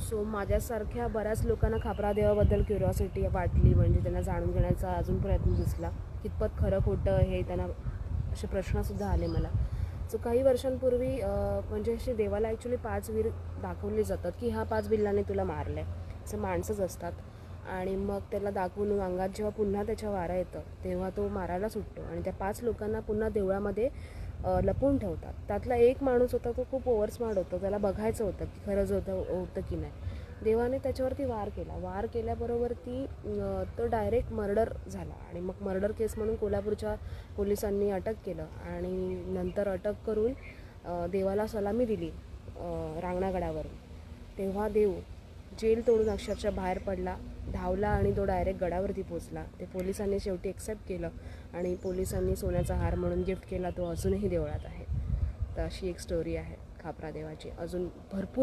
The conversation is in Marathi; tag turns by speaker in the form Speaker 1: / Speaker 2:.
Speaker 1: सो माझ्यासारख्या बऱ्याच लोकांना खापरा देवाबद्दल क्युरिओसिटी वाटली, म्हणजे त्यांना जाणून घेण्याचा अजून प्रयत्न दिसला. कितपत खरं खोटं हे त्यांना असे प्रश्नसुद्धा आले मला. सो काही वर्षांपूर्वी म्हणजे असे देवाला ॲक्च्युली 5 वीर दाखवले जातात की ह्या 5 बिल्लाने तुला मारलं आहे. असं माणसंच असतात आणि मग त्याला दाखवून अंगात जेव्हा पुन्हा त्याच्या वारा येतं तेव्हा तो मारायला सुटतो आणि त्या 5 लोकांना पुन्हा देवळामध्ये लपवून ठेवतात. त्यातला एक माणूस होता तो खूप ओव्हर स्मार्ट होता, त्याला बघायचं होतं की खरंच होतं की नाही. देवाने त्याच्यावरती वार केल्याबरोबर तो डायरेक्ट मर्डर झाला आणि मग मर्डर केस म्हणून कोल्हापूरच्या पोलिसांनी अटक केलं आणि नंतर अटक करून देवाला सलामी दिली रांगणागडावरून. तेव्हा देव जेल तोडून अक्षरशः बाहेर पडला, धावला आणि तो डायरेक्ट गडावरती पोचला. ते पोलिसांनी शेवटी एक्सेप्ट केलं आणि पोलिसांनी सोन्याचा हार म्हणून गिफ्ट केला. तो अजूनही देवळात आहे. तर अशी एक स्टोरी आहे खापरा देवाची. अजून भरपूर